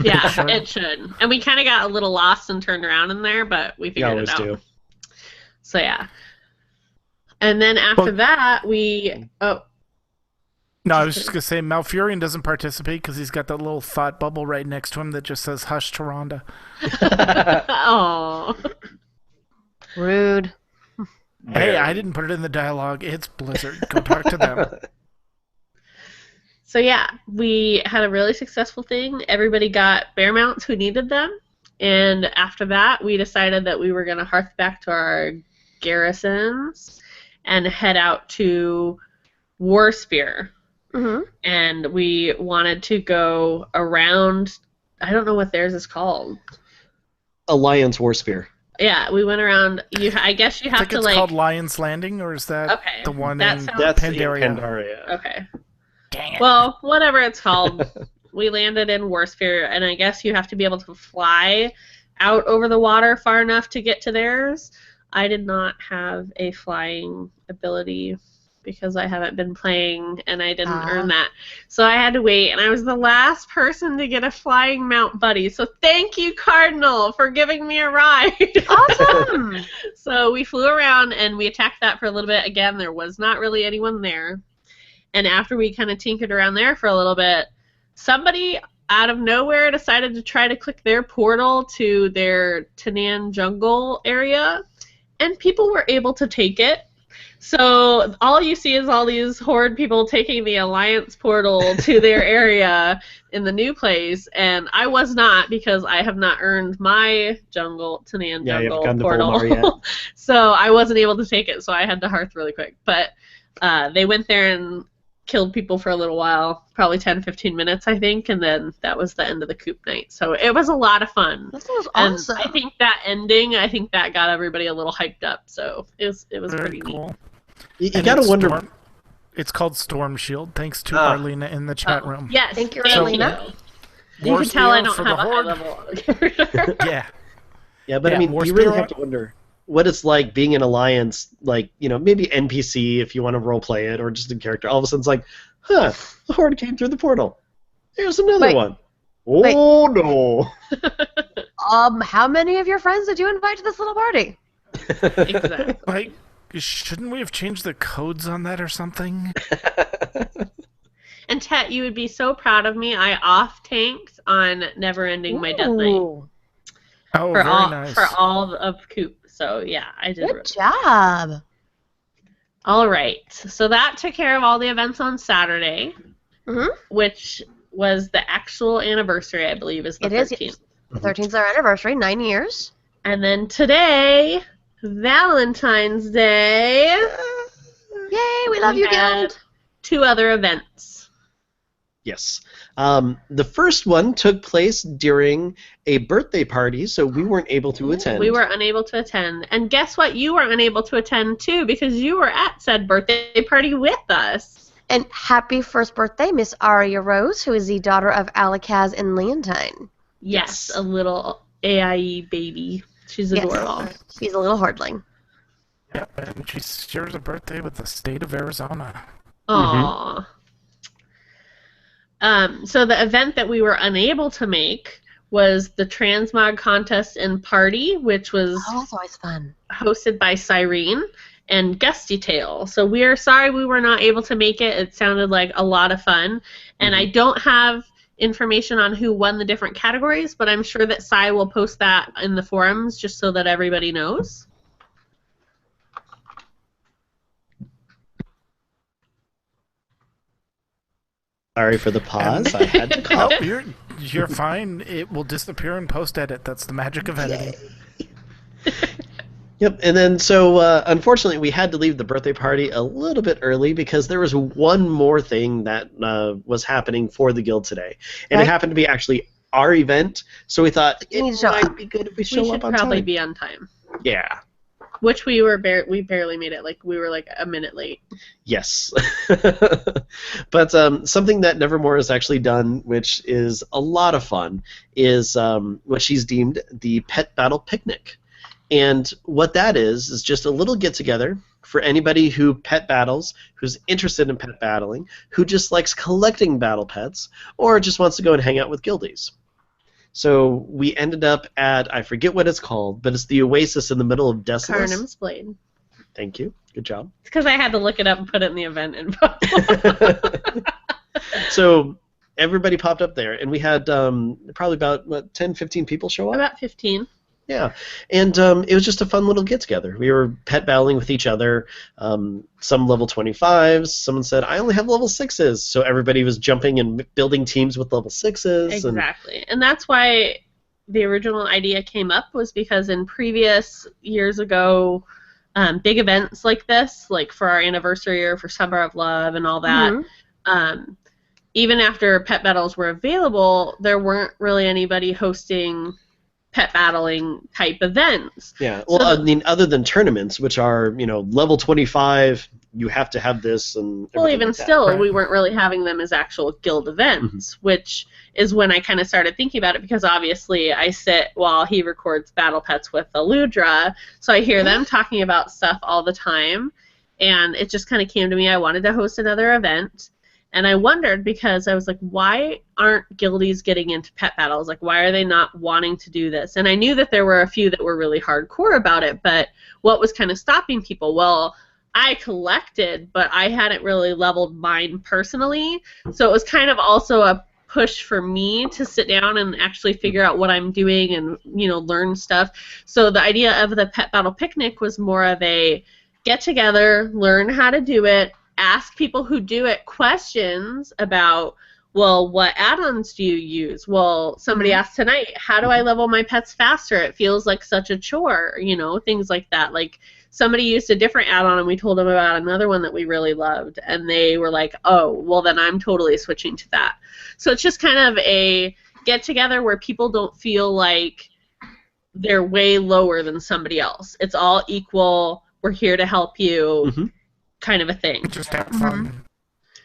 Yeah, it should. And we kind of got a little lost and turned around in there, but we figured it out. Do. So, yeah. And then after that, we... Oh. No, I was just going to say, Malfurion doesn't participate because he's got that little thought bubble right next to him that just says, Hush, Tyrande. Oh. Rude. Hey, I didn't put it in the dialogue. It's Blizzard. Go talk to them. So yeah, we had a really successful thing. Everybody got bear mounts who needed them. And after that, we decided that we were going to hearth back to our garrisons and head out to Warspear. And we wanted to go around, I don't know what theirs is called. Alliance Warspear. Yeah, we went around. I guess you have to it's called Lion's Landing, or is that the one in Pandaria? Pandaria. Okay. Dang it. Well, whatever it's called, we landed in Warspear, and I guess you have to be able to fly out over the water far enough to get to theirs. I did not have a flying ability because I haven't been playing, and I didn't earn that. So I had to wait, and I was the last person to get a flying mount buddy. So thank you, Cardinal, for giving me a ride. Awesome! So we flew around, and we attacked that for a little bit. Again, there was not really anyone there. And after we kind of tinkered around there for a little bit, somebody out of nowhere decided to try to click their portal to their Tanan jungle area, and people were able to take it. So all you see is all these horde people taking the Alliance portal to their area in the new place, and I was not because I have not earned my Tanan jungle portal. So I wasn't able to take it, so I had to hearth really quick. But they went there and killed people for a little while, probably 10-15 minutes, I think, and then that was the end of the coop night. So it was a lot of fun. That was awesome. And I think that ending, that got everybody a little hyped up. So it was pretty cool. Neat. You gotta wonder. It's called Storm Shield, thanks to Arlena in the chat room. Yes, thank you, Arlena. You can tell I don't have a high level. Yeah, but I mean, you really have to wonder what it's like being an Alliance, like, maybe NPC if you want to roleplay it, or just a character. All of a sudden it's like, the Horde came through the portal. There's another one. Oh, no. How many of your friends did you invite to this little party? Exactly. Like, shouldn't we have changed the codes on that or something? And Tet, you would be so proud of me. I off-tanked on Never Ending My Death Knight. Oh, very nice. For all of Coop. So, yeah, I did. Good job. All right. So that took care of all the events on Saturday, which was the actual anniversary, I believe, is the 13th. The 13th is our anniversary, 9 years. And then today, Valentine's Day. Yay, we love you, Guild. 2 other events. Yes. The first one took place during a birthday party, so we weren't able to attend. We were unable to attend. And guess what? You were unable to attend, too, because you were at said birthday party with us. And happy first birthday, Miss Aria Rose, who is the daughter of Alakaz and Leontine. Yes, Yes. a little AIE baby. She's adorable. Yes. She's a little hardling. Yeah, and she shares a birthday with the state of Arizona. Aww. So the event that we were unable to make was the Transmog Contest and Party, which was Oh, that's always fun. hosted by Cyrene and Gusty Tail. So we are sorry we were not able to make it. It sounded like a lot of fun. And I don't have information on who won the different categories, but I'm sure that Cy will post that in the forums just so that everybody knows. Sorry for the pause. I had to cough. Nope, you're fine. It will disappear in post-edit. That's the magic of editing. Yep, and then so unfortunately we had to leave the birthday party a little bit early because there was one more thing that was happening for the guild today, and Right. it happened to be actually our event. So we thought You need it to show might up. be good if we We show should up on probably time. be on time. Yeah. Which we barely made it. Like we were like a minute late. Yes. But something that Nevermore has actually done, which is a lot of fun, is what she's deemed the Pet Battle Picnic. And what that is just a little get-together for anybody who pet battles, who's interested in pet battling, who just likes collecting battle pets, or just wants to go and hang out with guildies. So we ended up at, I forget what it's called, but it's the Oasis in the middle of Desolus. Carnum's Blade. Thank you. Good job. It's because I had to look it up and put it in the event info. So everybody popped up there, and we had probably about 10, 15 people show up. About 15. Yeah, and it was just a fun little get-together. We were pet battling with each other, some level 25s. Someone said, I only have level 6s, so everybody was jumping and building teams with level 6s. Exactly. And that's why the original idea came up, was because in previous years ago, big events like this, like for our anniversary or for Summer of Love and all that, even after pet battles were available, there weren't really anybody hosting pet battling type events. Yeah, well, I mean, other than tournaments, which are, level 25, you have to have this and Well, everything even like that. still, Right. we weren't really having them as actual guild events, which is when I kind of started thinking about it, because obviously I sit while he records Battle Pets with Aludra, so I hear them talking about stuff all the time, and it just kind of came to me. I wanted to host another event, and I wondered, because I was like, why aren't guildies getting into pet battles? Like, why are they not wanting to do this? And I knew that there were a few that were really hardcore about it, but what was kind of stopping people? Well, I collected, but I hadn't really leveled mine personally, so it was kind of also a push for me to sit down and actually figure out what I'm doing and, learn stuff. So the idea of the Pet Battle Picnic was more of a get-together, learn how to do it, ask people who do it questions about, well, what add-ons do you use? Well, somebody asked tonight, how do I level my pets faster? It feels like such a chore, things like that. Like, somebody used a different add-on, and we told them about another one that we really loved, and they were like, oh, well, then I'm totally switching to that. So it's just kind of a get-together where people don't feel like they're way lower than somebody else. It's all equal. We're here to help you, kind of a thing. Just have fun.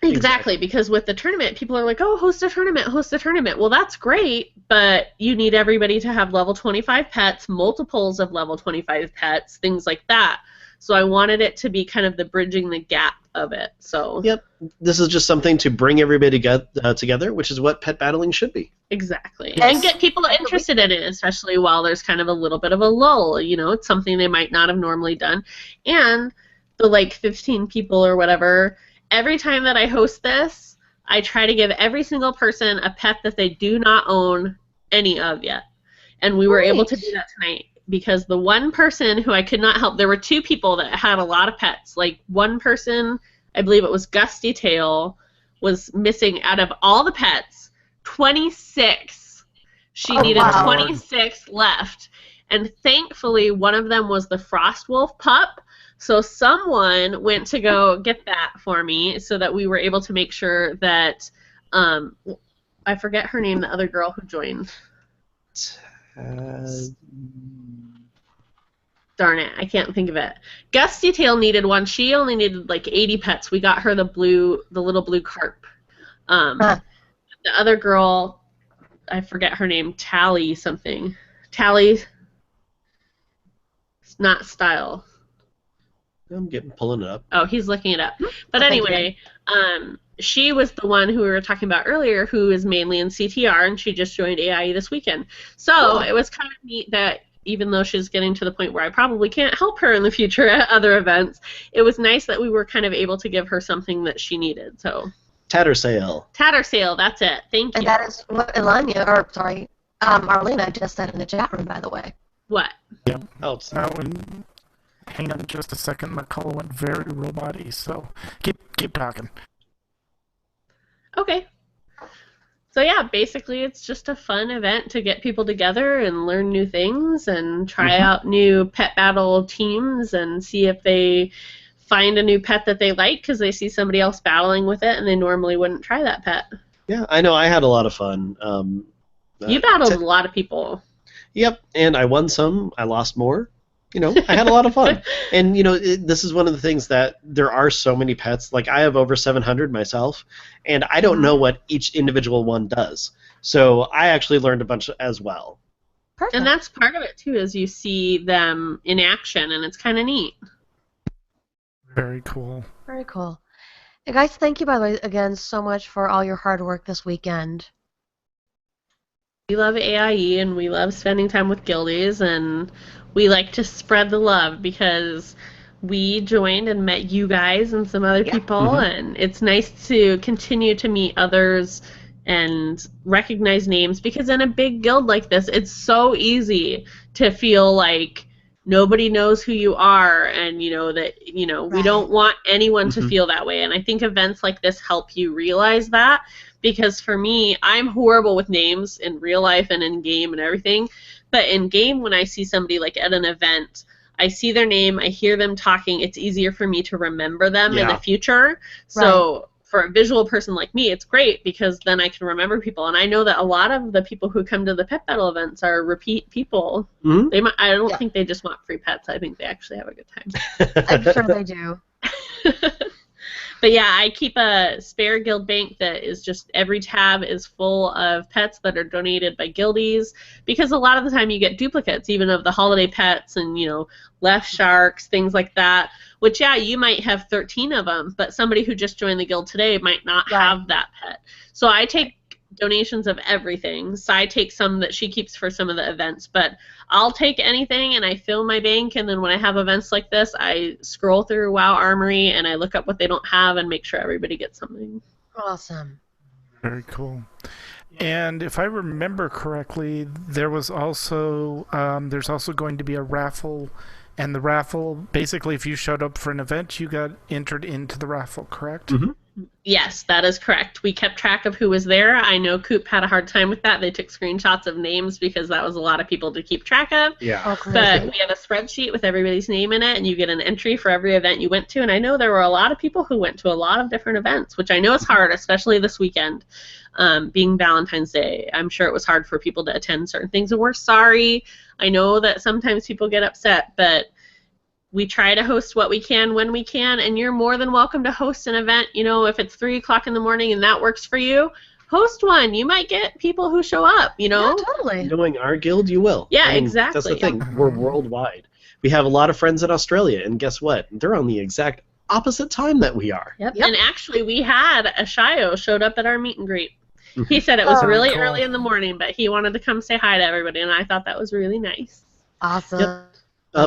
Exactly, because with the tournament, people are like, oh, host a tournament. Well, that's great, but you need everybody to have level 25 pets, multiples of level 25 pets, things like that. So I wanted it to be kind of the bridging the gap of it. So Yep, this is just something to bring everybody together, which is what pet battling should be. Exactly. Yes. And get people interested in it, especially while there's kind of a little bit of a lull. It's something they might not have normally done. And the 15 people or whatever, every time that I host this, I try to give every single person a pet that they do not own any of yet. And we were able to do that tonight, because the one person who I could not help, there were two people that had a lot of pets. Like, one person, I believe it was Gusty Tail, was missing out of all the pets, 26. She needed 26 left. And thankfully, one of them was the Frostwolf pup. So someone went to go get that for me, so that we were able to make sure that, I forget her name, the other girl who joined. Darn it, I can't think of it. Gusty Tail needed one. She only needed 80 pets. We got her the little blue carp. The other girl, I forget her name, Tally something. Tally, not Style. I'm pulling it up. Oh, he's looking it up. But Okay, anyway, she was the one who we were talking about earlier, who is mainly in CTR, and she just joined AIE this weekend. So it was kind of neat that even though she's getting to the point where I probably can't help her in the future at other events, it was nice that we were kind of able to give her something that she needed. So Tattersale. Tattersale, that's it. Thank you. And that is what Arlena just said in the chat room, by the way. What? Yep. Oh, And hang on just a second. McCullough went very robot-y, so keep talking. Okay. So yeah, basically it's just a fun event to get people together and learn new things and try out new pet battle teams and see if they find a new pet that they like because they see somebody else battling with it and they normally wouldn't try that pet. yeah, I know. I had a lot of fun. You battled a lot of people. Yep, and I won some. I lost more. I had a lot of fun. And, this is one of the things that there are so many pets. Like, I have over 700 myself, and I don't know what each individual one does. So I actually learned a bunch as well. Perfect. And that's part of it, too, is you see them in action, and it's kind of neat. Very cool. Very cool. Hey guys, thank you, by the way, again, so much for all your hard work this weekend. We love AIE, and we love spending time with guildies, and we like to spread the love because we joined and met you guys and some other people, and it's nice to continue to meet others and recognize names because in a big guild like this, it's so easy to feel like nobody knows who you are, and we don't want anyone to feel that way. And I think events like this help you realize that, because for me, I'm horrible with names in real life and in game and everything. But in game, when I see somebody like at an event, I see their name, I hear them talking, it's easier for me to remember them in the future. So for a visual person like me, it's great because then I can remember people. And I know that a lot of the people who come to the pet battle events are repeat people. I don't think they just want free pets. I think they actually have a good time. I'm sure they do. But yeah, I keep a spare guild bank that is just every tab is full of pets that are donated by guildies, because a lot of the time you get duplicates even of the holiday pets and left sharks, things like that, which you might have 13 of them, but somebody who just joined the guild today might not have that pet. So I take donations of everything. So I take some that she keeps for some of the events, but I'll take anything and I fill my bank, and then when I have events like this, I scroll through WoW Armory and I look up what they don't have and make sure everybody gets something. Awesome. Very cool. And if I remember correctly, there was also there's also going to be a raffle, and the raffle, basically if you showed up for an event, you got entered into the raffle, correct? Yes, that is correct. We kept track of who was there. I know Coop had a hard time with that. They took screenshots of names because that was a lot of people to keep track of. Yeah. But we have a spreadsheet with everybody's name in it, and you get an entry for every event you went to. And I know there were a lot of people who went to a lot of different events, which I know is hard, especially this weekend, being Valentine's Day. I'm sure it was hard for people to attend certain things, and we're sorry. I know that sometimes people get upset, but we try to host what we can when we can, and you're more than welcome to host an event. If it's 3 o'clock in the morning and that works for you, host one. You might get people who show up, Yeah, totally. Knowing our guild, you will. Yeah, exactly. That's the thing. We're worldwide. We have a lot of friends in Australia, and guess what? They're on the exact opposite time that we are. Yep. And actually, we had a Shio showed up at our meet and greet. He said it was really early in the morning, but he wanted to come say hi to everybody, and I thought that was really nice. Awesome. Yep.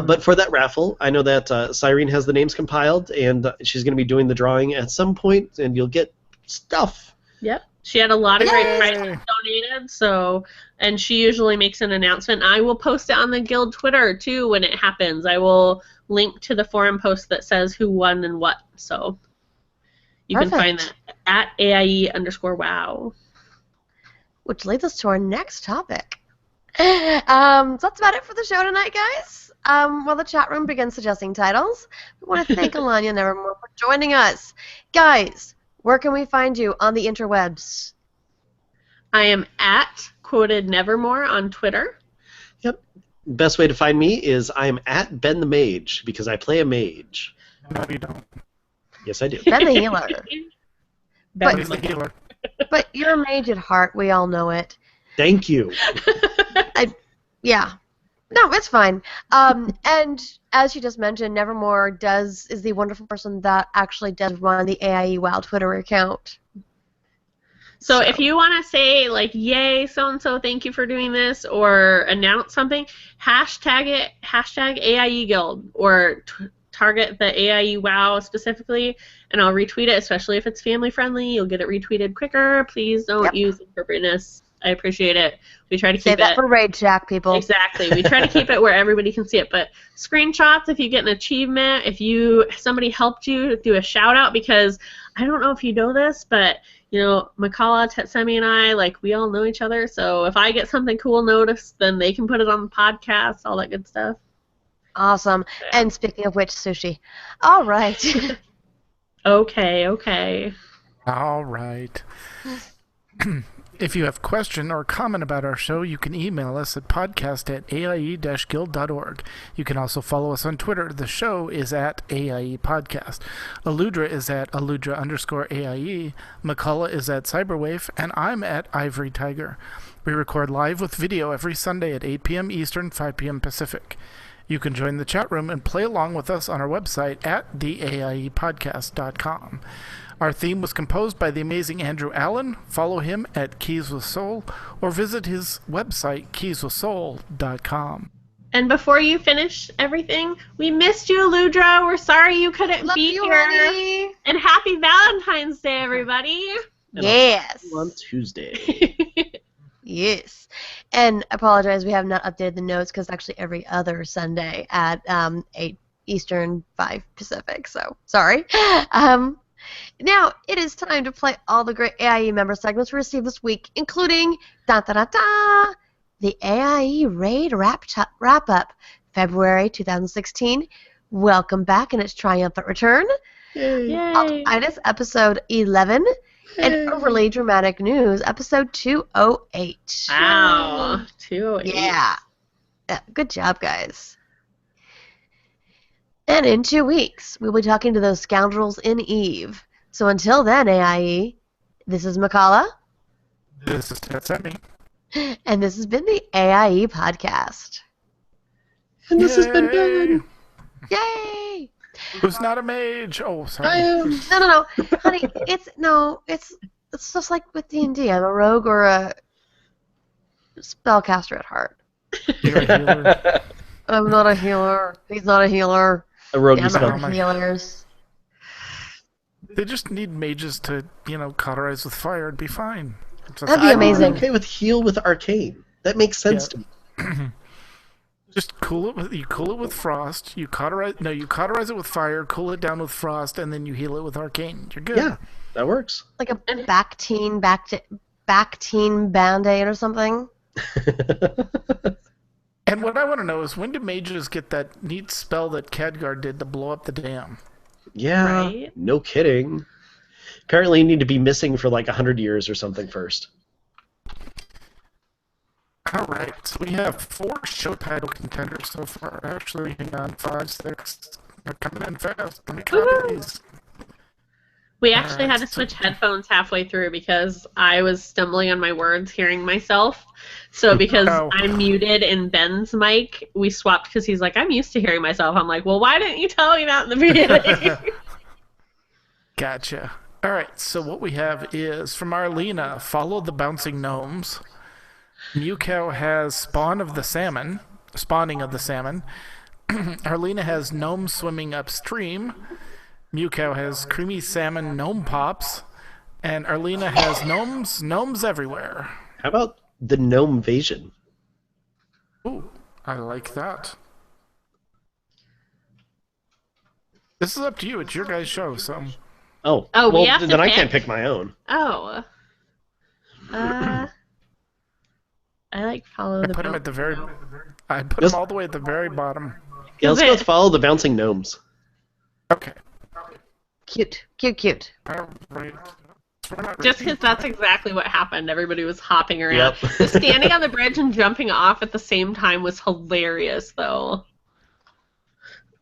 But for that raffle, I know that Cyrene has the names compiled, and she's going to be doing the drawing at some point, and you'll get stuff. Yep. She had a lot of great prizes donated, and she usually makes an announcement. I will post it on the guild Twitter, too, when it happens. I will link to the forum post that says who won and what, so you can find that at AIE_WoW. Which leads us to our next topic. So that's about it for the show tonight, guys. While the chat room begins suggesting titles, we want to thank Alanya Nevermore for joining us. Guys, where can we find you on the interwebs? I am at Quoted Nevermore on Twitter. Yep. Best way to find me is I'm at Ben the Mage, because I play a mage. No, you don't. Yes, I do. Ben the Healer. Ben is the healer. But you're a mage at heart. We all know it. Thank you. Yeah. No, it's fine. And as you just mentioned, Nevermore is the wonderful person that actually does run the AIE WoW Twitter account. So if you want to say, like, yay, so-and-so, thank you for doing this, or announce something, hashtag it, hashtag AIE Guild, or target the AIE WoW specifically, and I'll retweet it, especially if it's family-friendly. You'll get it retweeted quicker. Please don't use inappropriateness. I appreciate it. We try to keep Save that for Raid Shack, people. Exactly. We try to keep it where everybody can see it. But screenshots, if you get an achievement, if somebody helped you, do a shout-out, because I don't know if you know this, but, you know, Makala, Tetsemi, and I, like, we all know each other, so if I get something cool noticed, then they can put it on the podcast, all that good stuff. Awesome. Yeah. And speaking of which, sushi. All right. Okay. All right. If you have a question or comment about our show, you can email us at podcast@aie-guild.org. You can also follow us on Twitter. The show is at AIE Podcast. Aludra is at Aludra_AIE. McCullough is at Cyberwave. And I'm at Ivory Tiger. We record live with video every Sunday at 8 p.m. Eastern, 5 p.m. Pacific. You can join the chat room and play along with us on our website at theaiepodcast.com. Our theme was composed by the amazing Andrew Allen. Follow him at Keys with Soul or visit his website, keyswithsoul.com. And before you finish everything, we missed you, Aludra. We're sorry you couldn't be here. Honey. And happy Valentine's Day, everybody. Yes. On Tuesday. Yes. And apologize, we have not updated the notes because actually every other Sunday at 8 Eastern, 5 Pacific. So, sorry. Now, it is time to play all the great AIE member segments we received this week, including the AIE Raid Wrap-Up, February 2016. Welcome back in its triumphant return. Yay. Altitis, episode 11. Yay. And Overly Dramatic News, episode 208. Wow, 208. Yeah. Good job, guys. And in 2 weeks, we'll be talking to those scoundrels in Eve. So until then, AIE, this is Makala. This is Tetsemi. And this has been the AIE Podcast. And this has been Ben. Yay! Who's not a mage? Oh, sorry. I am. No. Honey, it's just like with D&D. I'm a rogue or a spellcaster at heart. You're a healer. I'm not a healer. He's not a healer. A rogue Damn spell. it, healers. They just need mages to, cauterize with fire and be fine. That'd be amazing. I'm okay with heal with arcane. That makes sense to me. Just cool it with frost. You cauterize it with fire, cool it down with frost, and then you heal it with arcane. You're good. Yeah, that works. Like a Bactine Band-Aid or something. And what I want to know is, when do mages get that neat spell that Khadgar did to blow up the dam? Yeah, right? No kidding. Apparently you need to be missing for like 100 years or something first. All right, so we have 4 show title contenders so far. Actually, hang on, 5, 6. They're coming in fast. Let me copy these. We actually had to switch headphones halfway through because I was stumbling on my words hearing myself. So because I'm muted in Ben's mic, we swapped because he's like, I'm used to hearing myself. I'm like, well, why didn't you tell me that in the beginning? Gotcha. All right, so what we have is, from Arlena, Follow the Bouncing Gnomes. Mewcow has Spawning of the Salmon. Arlena has Gnome Swimming Upstream. Mewcow has Creamy Salmon Gnome Pops. And Arlena has Gnomes Everywhere. How about the Gnome Invasion? Ooh, I like that. This is up to you. It's your guys' show, so... Oh, we well, have to then pick? I can't pick my own. Oh. I like follow the. I put them at the very. I put them all the way at the very bottom. Yeah, let's go with Follow the Bouncing Gnomes. Okay. Cute. All right. Just because that's exactly what happened. Everybody was hopping around. The standing on the bridge and jumping off at the same time was hilarious, though.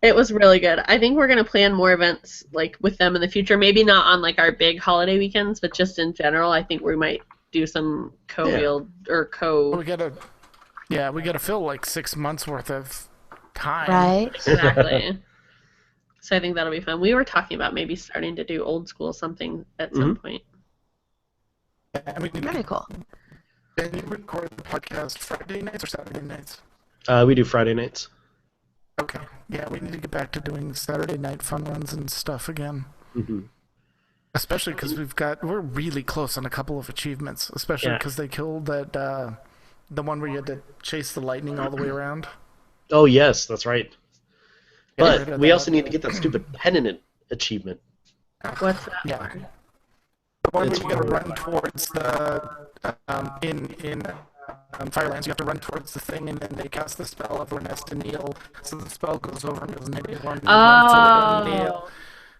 It was really good. I think we're going to plan more events like with them in the future. Maybe not on like our big holiday weekends, but just in general, I think we might do some co-wield or We gotta fill like 6 months worth of time. Right? Exactly. So I think that'll be fun. We were talking about maybe starting to do old school something at some point. And we Very cool. Can you record the podcast Friday nights or Saturday nights? We do Friday nights. Okay. Yeah, we need to get back to doing Saturday night fun runs and stuff again. Mm-hmm. Especially because we're really close on a couple of achievements. Especially because they killed that the one where you had to chase the lightning all the way around. Oh yes, that's right. But we also need to get that stupid pennant achievement. What's that? Yeah. The one where you gotta run towards the in Firelands, you have to run towards the thing, and then they cast the spell. Everyone has to kneel, so the spell goes over and goes negative one. Oh.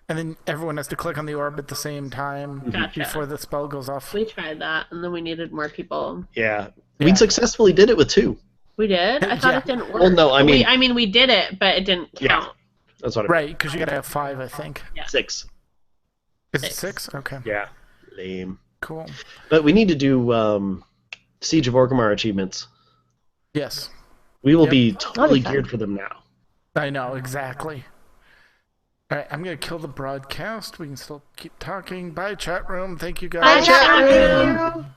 And then everyone has to click on the orb at the same time before the spell goes off. We tried that, and then we needed more people. Yeah. We successfully did it with 2. We did? I thought it didn't work. Well, no, I mean... we did it, but it didn't count. Yeah, that's what I mean. Right, because you gotta have 5, I think. Yeah. 6. Is it 6? Okay. Yeah. Lame. Cool. But we need to do Siege of Orgrimmar achievements. Yes. We will be totally geared for them now. I know, exactly. Alright, I'm going to kill the broadcast. We can still keep talking. Bye, chat room. Thank you guys. Bye, chat room.